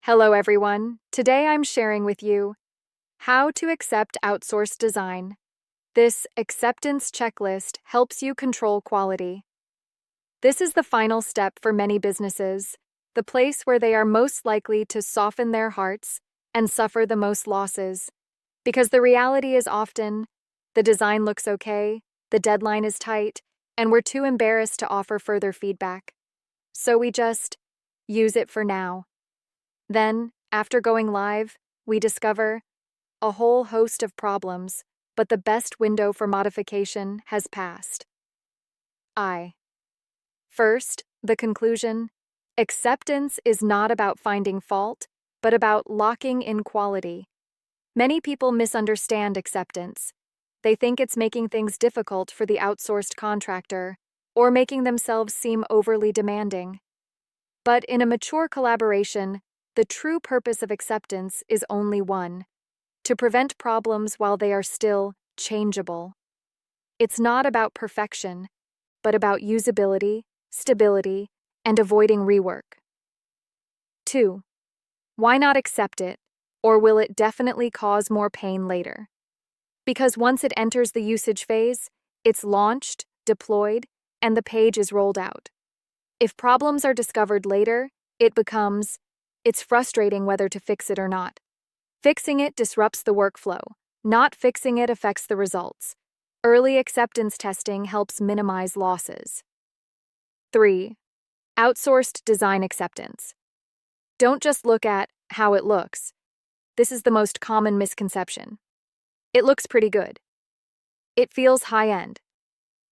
Hello everyone, today I'm sharing with you how to accept outsourced design. This acceptance checklist helps you control quality. This is the final step for many businesses, the place where they are most likely to soften their hearts and suffer the most losses. Because the reality is often, the design looks okay, the deadline is tight, and we're too embarrassed to offer further feedback. So we just use it for now. Then, after going live, we discover a whole host of problems, but the best window for modification has passed. First, the conclusion. Acceptance is not about finding fault, but about locking in quality. Many people misunderstand acceptance. They think it's making things difficult for the outsourced contractor, or making themselves seem overly demanding. But in a mature collaboration, the true purpose of acceptance is only one: to prevent problems while they are still changeable. It's not about perfection, but about usability, stability, and avoiding rework. 2. Why not accept it, or will it definitely cause more pain later? Because once it enters the usage phase, it's launched, deployed, and the page is rolled out. If problems are discovered later, it's frustrating whether to fix it or not. Fixing it disrupts the workflow. Not fixing it affects the results. Early acceptance testing helps minimize losses. 3. Outsourced design acceptance. Don't just look at how it looks. This is the most common misconception. It looks pretty good. It feels high-end.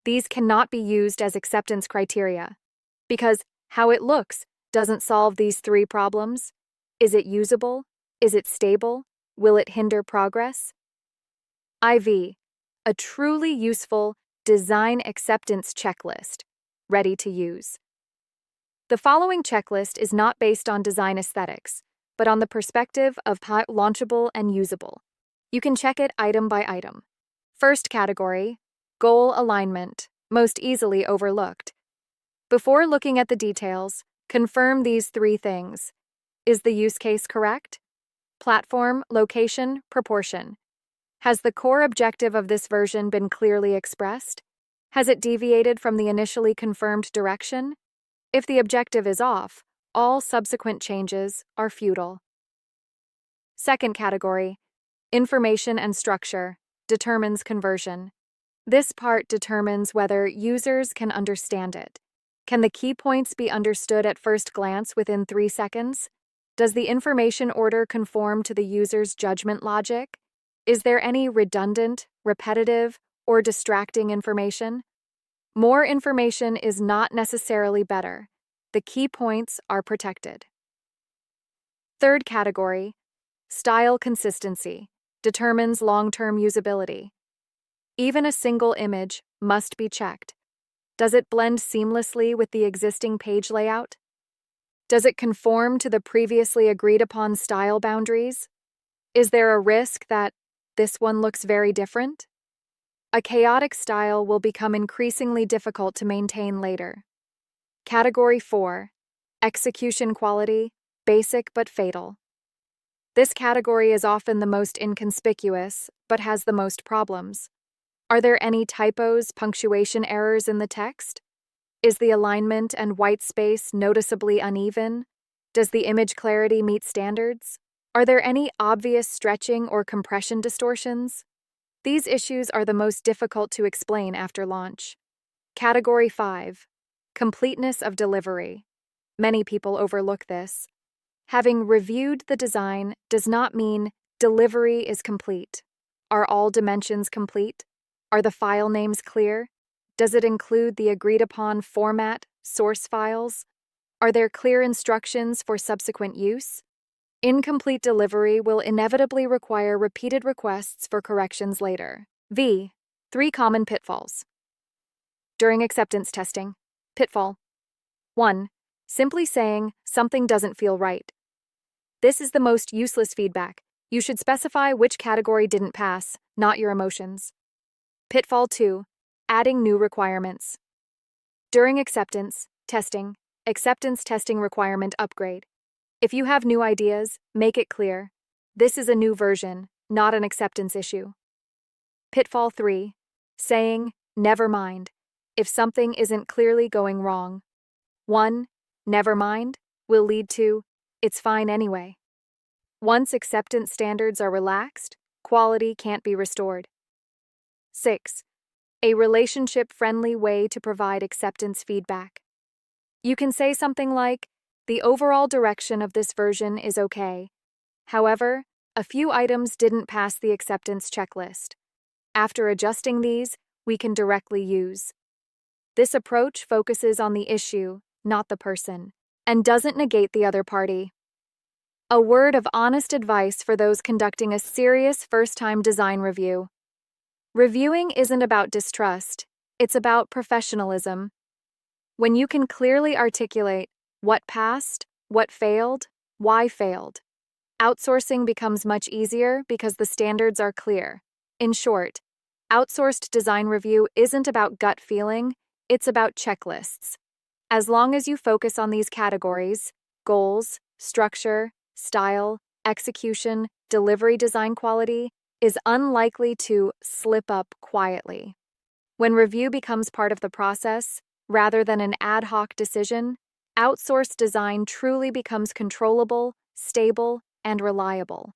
These cannot be used as acceptance criteria, because how it looks doesn't solve these three problems. Is it usable? Is it stable? Will it hinder progress? A truly useful design acceptance checklist, ready to use. The following checklist is not based on design aesthetics, but on the perspective of launchable and usable. You can check it item by item. First category, goal alignment, most easily overlooked. Before looking at the details, confirm these three things. Is the use case correct? Platform, location, proportion. Has the core objective of this version been clearly expressed? Has it deviated from the initially confirmed direction? If the objective is off, all subsequent changes are futile. Second category, information and structure, determines conversion. This part determines whether users can understand it. Can the key points be understood at first glance within 3 seconds? Does the information order conform to the user's judgment logic? Is there any redundant, repetitive, or distracting information? More information is not necessarily better. The key points are protected. Third category, style consistency, determines long-term usability. Even a single image must be checked. Does it blend seamlessly with the existing page layout? Does it conform to the previously agreed upon style boundaries? Is there a risk that this one looks very different? A chaotic style will become increasingly difficult to maintain later. Category 4, execution quality, basic but fatal. This category is often the most inconspicuous, but has the most problems. Are there any typos, punctuation errors in the text? Is the alignment and white space noticeably uneven? Does the image clarity meet standards? Are there any obvious stretching or compression distortions? These issues are the most difficult to explain after launch. Category 5, completeness of delivery. Many people overlook this. Having reviewed the design does not mean delivery is complete. Are all dimensions complete? Are the file names clear? Does it include the agreed-upon format, source files? Are there clear instructions for subsequent use? Incomplete delivery will inevitably require repeated requests for corrections later. 3 common pitfalls. During acceptance testing. Pitfall 1. Simply saying something doesn't feel right. This is the most useless feedback. You should specify which category didn't pass, not your emotions. Pitfall 2. Adding new requirements. During acceptance testing requirement upgrade. If you have new ideas, make it clear. This is a new version, not an acceptance issue. Pitfall 3. Saying, never mind, if something isn't clearly going wrong. 1. Never mind will lead to, it's fine anyway. Once acceptance standards are relaxed, quality can't be restored. 6. A relationship-friendly way to provide acceptance feedback. You can say something like, the overall direction of this version is okay. However, a few items didn't pass the acceptance checklist. After adjusting these, we can directly use. This approach focuses on the issue, not the person, and doesn't negate the other party. A word of honest advice for those conducting a serious first-time design review. Reviewing isn't about distrust, it's about professionalism. When you can clearly articulate what passed, what failed, why failed, outsourcing becomes much easier because the standards are clear. In short, outsourced design review isn't about gut feeling, it's about checklists. As long as you focus on these categories, goals, structure, style, execution, delivery design quality, is unlikely to slip up quietly. When review becomes part of the process, rather than an ad hoc decision, outsourced design truly becomes controllable, stable, and reliable.